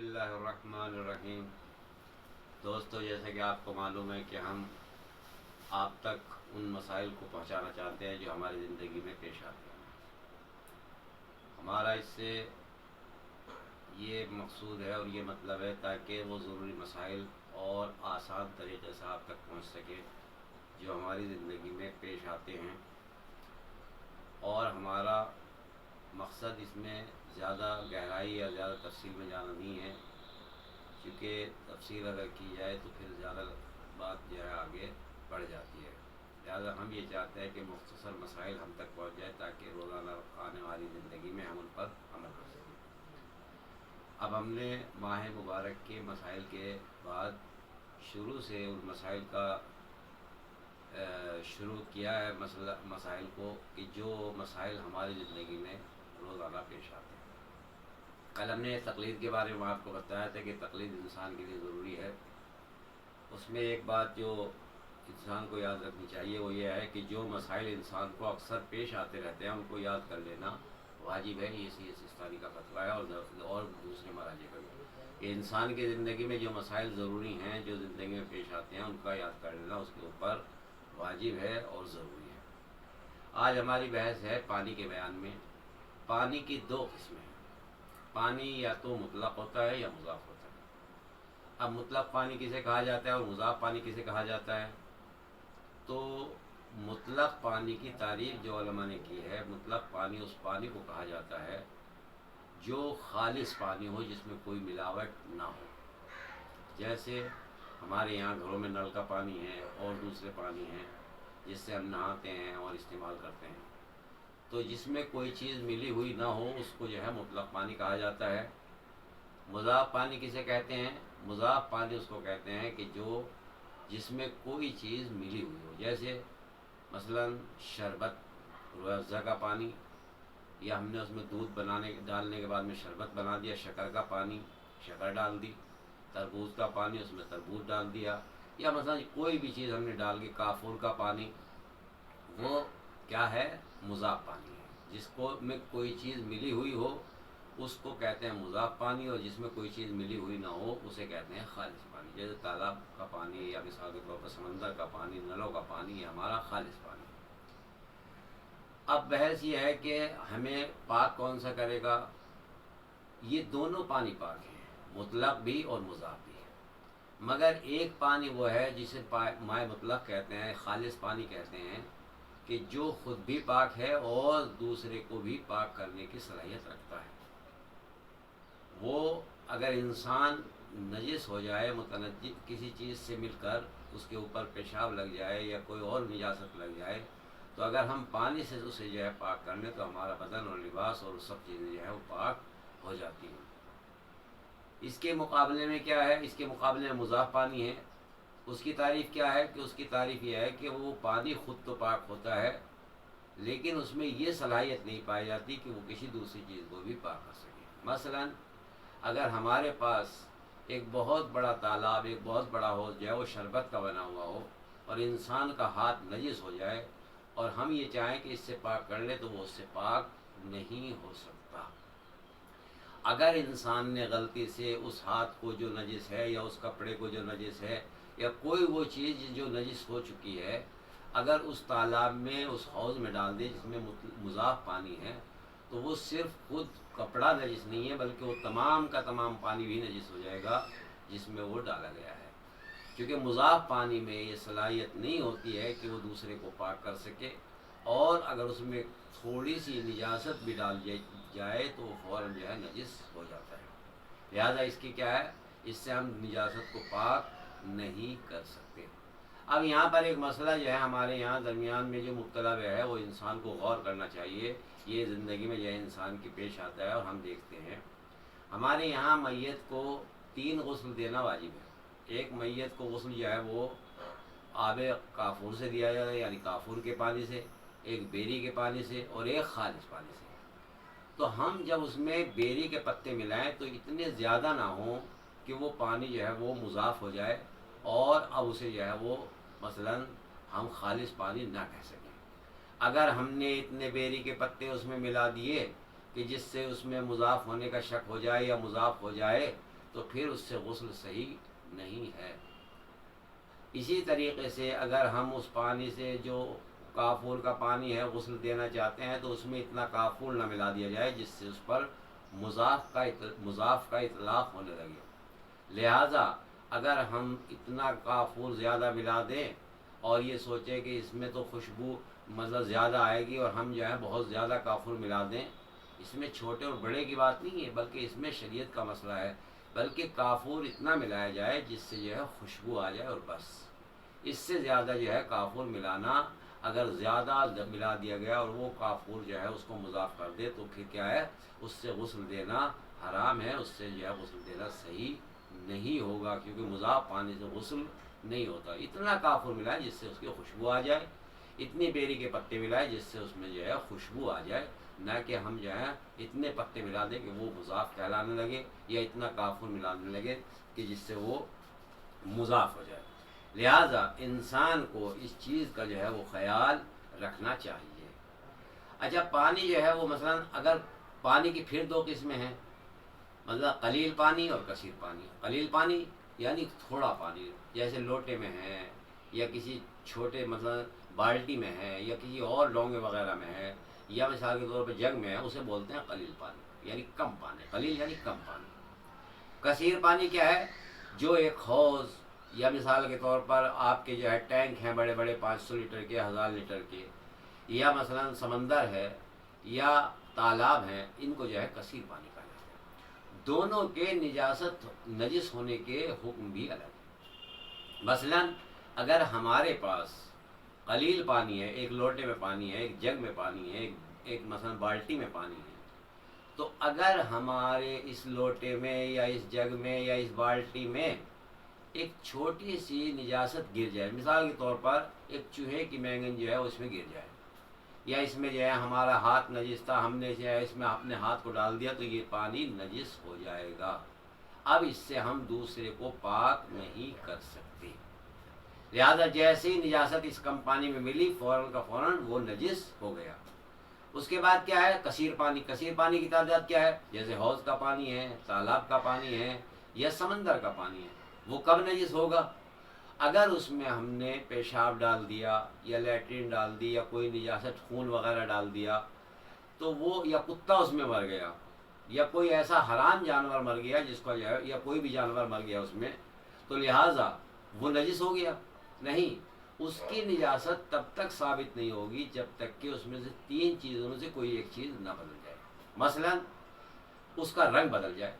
اللہ الرحمن الرحیم۔ دوستو، جیسا کہ آپ کو معلوم ہے کہ ہم آپ تک ان مسائل کو پہنچانا چاہتے ہیں جو ہماری زندگی میں پیش آتے ہیں۔ ہمارا اس سے یہ مقصود ہے اور یہ مطلب ہے تاکہ وہ ضروری مسائل اور آسان طریقے سے آپ تک پہنچ سکے جو ہماری زندگی میں پیش آتے ہیں، اور ہمارا مقصد اس میں زیادہ گہرائی یا زیادہ تفصیل میں جانا نہیں ہے، کیونکہ تفصیل اگر کی جائے تو پھر زیادہ بات جو ہے آگے بڑھ جاتی ہے۔ لہٰذا ہم یہ چاہتے ہیں کہ مختصر مسائل ہم تک پہنچ جائے تاکہ روزانہ آنے والی زندگی میں ہم ان پر عمل کر سکیں۔ اب ہم نے ماہ مبارک کے مسائل کے بعد شروع سے ان مسائل کا شروع کیا ہے، مسائل کو کہ جو مسائل ہماری زندگی میں روزانہ پیش آتے ہیں۔ کل ہم نے تقلید کے بارے میں آپ کو بتایا تھا کہ تقلید انسان کے لیے ضروری ہے۔ اس میں ایک بات جو انسان کو یاد رکھنی چاہیے وہ یہ ہے کہ جو مسائل انسان کو اکثر پیش آتے رہتے ہیں ان کو یاد کر لینا واجب ہے۔ یہ سیستانی کا فتویٰ ہے اور دوسرے مراجع کا بھی کہ انسان کی زندگی میں جو مسائل ضروری ہیں، جو زندگی میں پیش آتے ہیں، ان کا یاد کر لینا اس کے اوپر واجب ہے اور ضروری ہے۔ آج ہماری بحث ہے پانی کے بیان میں۔ پانی کی دو قسمیں ہیں۔ پانی یا تو مطلق ہوتا ہے یا مضاف ہوتا ہے۔ اب مطلق پانی کسے کہا جاتا ہے اور مضاف پانی کسے کہا جاتا ہے؟ تو مطلق پانی کی تعریف جو علماء نے کی ہے، مطلق پانی اس پانی کو کہا جاتا ہے جو خالص پانی ہو، جس میں کوئی ملاوٹ نہ ہو۔ جیسے ہمارے یہاں گھروں میں نل کا پانی ہے اور دوسرے پانی ہیں جس سے ہم نہاتے ہیں اور استعمال کرتے ہیں، تو جس میں کوئی چیز ملی ہوئی نہ ہو اس کو جو ہے مطلق پانی کہا جاتا ہے۔ مضاف پانی کسے کہتے ہیں؟ مضاف پانی اس کو کہتے ہیں کہ جس میں کوئی چیز ملی ہوئی ہو، جیسے مثلا شربت، روح افزا کا پانی، یا ہم نے اس میں دودھ ڈالنے کے بعد میں شربت بنا دیا، شکر کا پانی، شکر ڈال دی، تربوز کا پانی، اس میں تربوز ڈال دیا، یا مثلا کوئی بھی چیز ہم نے ڈال کے، کافور کا پانی، وہ کیا ہے؟ مضاف پانی ہے۔ جس کو میں کوئی چیز ملی ہوئی ہو اس کو کہتے ہیں مضاف پانی، اور جس میں کوئی چیز ملی ہوئی نہ ہو اسے کہتے ہیں خالص پانی۔ جیسے تالاب کا پانی یا مثال کے طور پر سمندر کا پانی، نلوں کا پانی، یہ ہمارا خالص پانی ہے۔ اب بحث یہ ہے کہ ہمیں پاک کون سا کرے گا؟ یہ دونوں پانی پاک ہیں، مطلق بھی اور مضاف بھی ہے، مگر ایک پانی وہ ہے جسے مائع مطلق کہتے ہیں، خالص پانی کہتے ہیں، کہ جو خود بھی پاک ہے اور دوسرے کو بھی پاک کرنے کی صلاحیت رکھتا ہے۔ وہ اگر انسان نجس ہو جائے، متنجس کسی چیز سے مل کر اس کے اوپر پیشاب لگ جائے یا کوئی اور نجاست لگ جائے، تو اگر ہم پانی سے اسے جو ہے پاک کر لیں تو ہمارا بدن اور لباس اور سب چیزیں جو ہے وہ پاک ہو جاتی ہیں۔ اس کے مقابلے میں کیا ہے؟ اس کے مقابلے میں مضاف پانی ہے۔ اس کی تعریف کیا ہے؟ کہ اس کی تعریف یہ ہے کہ وہ پانی خود تو پاک ہوتا ہے لیکن اس میں یہ صلاحیت نہیں پائی جاتی کہ وہ کسی دوسری چیز کو بھی پاک کر سکے۔ مثلا اگر ہمارے پاس ایک بہت بڑا تالاب، ایک بہت بڑا حوض جو ہے وہ شربت کا بنا ہوا ہو، اور انسان کا ہاتھ نجس ہو جائے اور ہم یہ چاہیں کہ اس سے پاک کر لیں، تو وہ اس سے پاک نہیں ہو سکتا۔ اگر انسان نے غلطی سے اس ہاتھ کو جو نجس ہے یا اس کپڑے کو جو نجس ہے یا کوئی وہ چیز جو نجس ہو چکی ہے، اگر اس تالاب میں، اس حوض میں ڈال دے جس میں مضاف پانی ہے، تو وہ صرف خود کپڑا نجس نہیں ہے بلکہ وہ تمام کا تمام پانی بھی نجس ہو جائے گا جس میں وہ ڈالا گیا ہے، کیونکہ مضاف پانی میں یہ صلاحیت نہیں ہوتی ہے کہ وہ دوسرے کو پاک کر سکے، اور اگر اس میں تھوڑی سی نجاست بھی ڈال جائے تو وہ فوراً جو ہے نجس ہو جاتا ہے۔ لہذا اس کی کیا ہے؟ اس سے ہم نجاست کو پاک نہیں کر سکتے۔ اب یہاں پر ایک مسئلہ جو ہے ہمارے یہاں درمیان میں جو مبتلا ہے، وہ انسان کو غور کرنا چاہیے۔ یہ زندگی میں جو ہے انسان کی پیش آتا ہے اور ہم دیکھتے ہیں ہمارے یہاں میت کو 3 غسل دینا واجب ہے۔ ایک میت کو غسل جو ہے وہ آب کافور سے دیا جاتا ہے، یعنی کافور کے پانی سے، ایک بیری کے پانی سے، اور ایک خالص پانی سے۔ تو ہم جب اس میں بیری کے پتے ملائیں تو اتنے زیادہ نہ ہوں کہ وہ پانی جو ہے وہ مضاف ہو جائے اور اب اسے جو ہے وہ مثلاً ہم خالص پانی نہ کہہ سکیں۔ اگر ہم نے اتنے بیری کے پتے اس میں ملا دیے کہ جس سے اس میں مضاف ہونے کا شک ہو جائے یا مضاف ہو جائے، تو پھر اس سے غسل صحیح نہیں ہے۔ اسی طریقے سے اگر ہم اس پانی سے جو کافور کا پانی ہے غسل دینا چاہتے ہیں تو اس میں اتنا کافور نہ ملا دیا جائے جس سے اس پر مضاف کا اطلاق ہونے لگے۔ لہٰذا اگر ہم اتنا کافور زیادہ ملا دیں اور یہ سوچیں کہ اس میں تو خوشبو مطلب زیادہ آئے گی اور ہم جو ہے بہت زیادہ کافور ملا دیں، اس میں چھوٹے اور بڑے کی بات نہیں ہے بلکہ اس میں شریعت کا مسئلہ ہے، بلکہ کافور اتنا ملایا جائے جس سے جو ہے خوشبو آ جائے اور بس۔ اس سے زیادہ جو ہے کافور ملانا، اگر زیادہ ملا دیا گیا اور وہ کافور جو ہے اس کو مضاف کر دے تو پھر کیا ہے، اس سے غسل دینا حرام ہے، اس سے جو ہے غسل دینا صحیح نہیں ہوگا، کیونکہ مضاف پانی سے غسل نہیں ہوتا۔ اتنا کافور ملائے جس سے اس کی خوشبو آ جائے، اتنی بیری کے پتے ملائے جس سے اس میں جو ہے خوشبو آ جائے، نہ کہ ہم جو ہے اتنے پتے ملا دیں کہ وہ مضاف کہلانے لگے، یا اتنا کافور ملانے لگے کہ جس سے وہ مضاف ہو جائے۔ لہٰذا انسان کو اس چیز کا جو ہے وہ خیال رکھنا چاہیے۔ اچھا پانی جو ہے وہ مثلا اگر پانی کی پھر دو قسمیں ہیں، مطلب قلیل پانی اور کثیر پانی۔ قلیل پانی یعنی تھوڑا پانی، جیسے لوٹے میں ہے یا کسی چھوٹے مطلب بالٹی میں ہے یا کسی اور ڈونگے وغیرہ میں ہے یا مثال کے طور پہ جگ میں ہے، اسے بولتے ہیں قلیل پانی، یعنی کم پانی۔ قلیل یعنی کم پانی۔ کثیر پانی کیا ہے؟ جو ایک حوض یا مثال کے طور پر آپ کے جو ہے ٹینک ہیں بڑے بڑے 500 لیٹر کے، 1000 لیٹر کے، یا مثلا سمندر ہے یا تالاب ہیں، ان کو جو ہے کثیر پانی کہا جاتا ہے۔ دونوں کے نجس ہونے کے حکم بھی الگ ہیں۔ مثلا اگر ہمارے پاس قلیل پانی ہے، ایک لوٹے میں پانی ہے، ایک جگ میں پانی ہے، ایک مثلا بالٹی میں پانی ہے، تو اگر ہمارے اس لوٹے میں یا اس جگ میں یا اس بالٹی میں ایک چھوٹی سی نجاست گر جائے، مثال کے طور پر ایک چوہے کی مینگن جو ہے اس میں گر جائے، یا اس میں جو ہے ہمارا ہاتھ نجس تھا، ہم نے جو ہے اس میں اپنے ہاتھ کو ڈال دیا، تو یہ پانی نجس ہو جائے گا۔ اب اس سے ہم دوسرے کو پاک نہیں کر سکتے، لہذا جیسے ہی نجاست اس کم پانی میں ملی فوراً کا فوراً وہ نجس ہو گیا۔ اس کے بعد کیا ہے؟ کثیر پانی۔ کثیر پانی کی تعداد کیا ہے؟ جیسے حوض کا پانی ہے، تالاب کا پانی ہے یا سمندر کا پانی ہے۔ وہ کب نجس ہوگا؟ اگر اس میں ہم نے پیشاب ڈال دیا یا لیٹرین ڈال دی یا کوئی نجاست خون وغیرہ ڈال دیا تو وہ، یا کتا اس میں مر گیا یا کوئی ایسا حرام جانور مر گیا جس کو جو ہے، یا کوئی بھی جانور مر گیا اس میں، تو لہٰذا وہ نجس ہو گیا؟ نہیں، اس کی نجاست تب تک ثابت نہیں ہوگی جب تک کہ اس میں سے 3 چیزوں میں سے کوئی ایک چیز نہ بدل جائے۔ مثلا اس کا رنگ بدل جائے،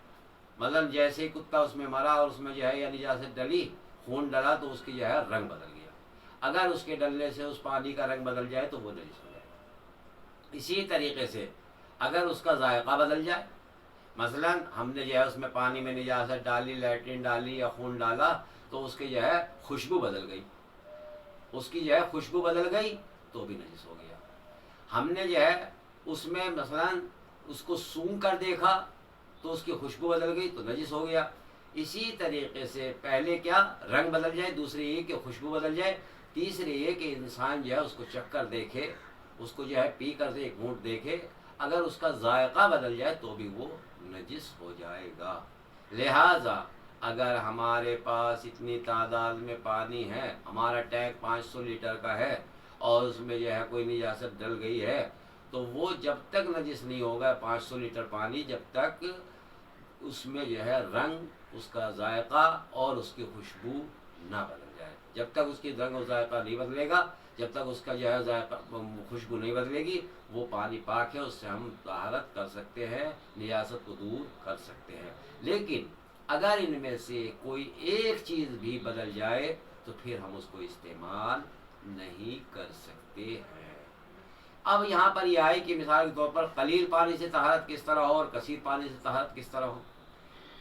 مثلا جیسے کتا اس میں مرا اور اس میں جو ہے یا نجاست ڈلی، خون ڈلا، تو اس کی جو ہے رنگ بدل گیا۔ اگر اس کے ڈلنے سے اس پانی کا رنگ بدل جائے تو وہ نجس ہو جائے گا۔ اسی طریقے سے اگر اس کا ذائقہ بدل جائے، مثلا ہم نے جو ہے اس میں پانی میں نجاست ڈالی، لیٹرین ڈالی یا خون ڈالا، تو اس کی جو ہے خوشبو بدل گئی، اس کی جو ہے خوشبو بدل گئی تو بھی نجس ہو گیا۔ ہم نے جو ہے اس میں مثلا اس کو سونگھ کر دیکھا تو اس کی خوشبو بدل گئی تو نجس ہو گیا۔ اسی طریقے سے پہلے کیا؟ رنگ بدل جائے، دوسرے یہ کہ خوشبو بدل جائے، تیسرے یہ کہ انسان جو ہے اس کو چکھ کر دیکھے، اس کو جو ہے پی کر ایک گھونٹ دیکھے، اگر اس کا ذائقہ بدل جائے تو بھی وہ نجس ہو جائے گا۔ لہٰذا اگر ہمارے پاس اتنی تعداد میں پانی ہے، ہمارا ٹینک 500 لیٹر کا ہے اور اس میں جو ہے کوئی نجاست ڈل گئی ہے، تو وہ جب تک نجس نہیں ہوگا 500 لیٹر پانی، جب تک اس میں جو ہے رنگ، اس کا ذائقہ اور اس کی خوشبو نہ بدل جائے، جب تک اس کی رنگ اور ذائقہ نہیں بدلے گا، جب تک اس کا جو ہے ذائقہ خوشبو نہیں بدلے گی، وہ پانی پاک ہے، اس سے ہم طہارت کر سکتے ہیں، نجاست کو دور کر سکتے ہیں۔ لیکن اگر ان میں سے کوئی ایک چیز بھی بدل جائے تو پھر ہم اس کو استعمال نہیں کر سکتے ہیں۔ اب یہاں پر یہ آئے کہ مثال کے طور پر قلیل پانی سے طہارت کس طرح ہو اور کثیر پانی سے طہارت کس طرح ہو۔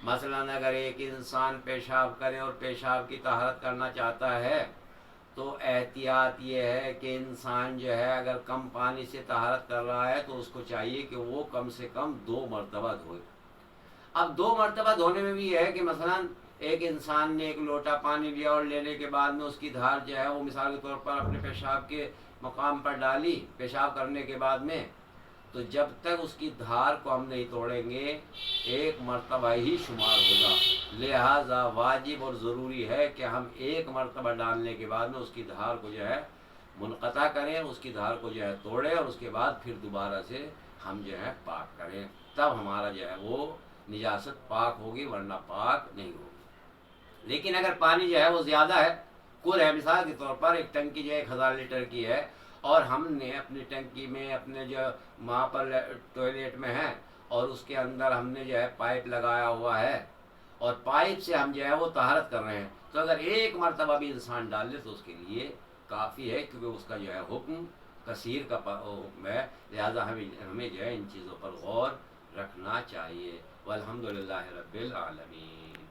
مثلا اگر ایک انسان پیشاب کرے اور پیشاب کی طہارت کرنا چاہتا ہے تو احتیاط یہ ہے کہ انسان جو ہے اگر کم پانی سے طہارت کر رہا ہے تو اس کو چاہیے کہ وہ کم سے کم 2 مرتبہ دھوئے۔ اب 2 مرتبہ دھونے میں بھی یہ ہے کہ مثلا ایک انسان نے ایک لوٹا پانی لیا اور لینے کے بعد میں اس کی دھار جو ہے وہ مثال کے طور پر اپنے پیشاب کے مقام پر ڈالی پیشاب کرنے کے بعد میں، تو جب تک اس کی دھار کو ہم نہیں توڑیں گے ایک مرتبہ ہی شمار ہوگا، لہذا واجب اور ضروری ہے کہ ہم ایک مرتبہ ڈالنے کے بعد میں اس کی دھار کو جو ہے منقطع کریں، اس کی دھار کو جو ہے توڑیں، اور اس کے بعد پھر دوبارہ سے ہم جو ہے پاک کریں، تب ہمارا جو ہے وہ نجاست پاک ہوگی، ورنہ پاک نہیں ہوگی۔ لیکن اگر پانی جو ہے وہ زیادہ ہے، کل ہے، مثال کے طور پر ایک ٹنکی جو ہے 1000 لیٹر کی ہے، اور ہم نے اپنی ٹنکی میں اپنے جو وہاں پر ٹوائلٹ میں ہے، اور اس کے اندر ہم نے جو ہے پائپ لگایا ہوا ہے، اور پائپ سے ہم جو ہے وہ طہارت کر رہے ہیں، تو اگر ایک مرتبہ بھی انسان ڈال لے تو اس کے لیے کافی ہے، کیونکہ اس کا جو ہے حکم کثیر کا حکم ہے، لہذا ہمیں جو ہے ان چیزوں پر غور رکھنا چاہیے۔ والحمدللہ رب العالمین۔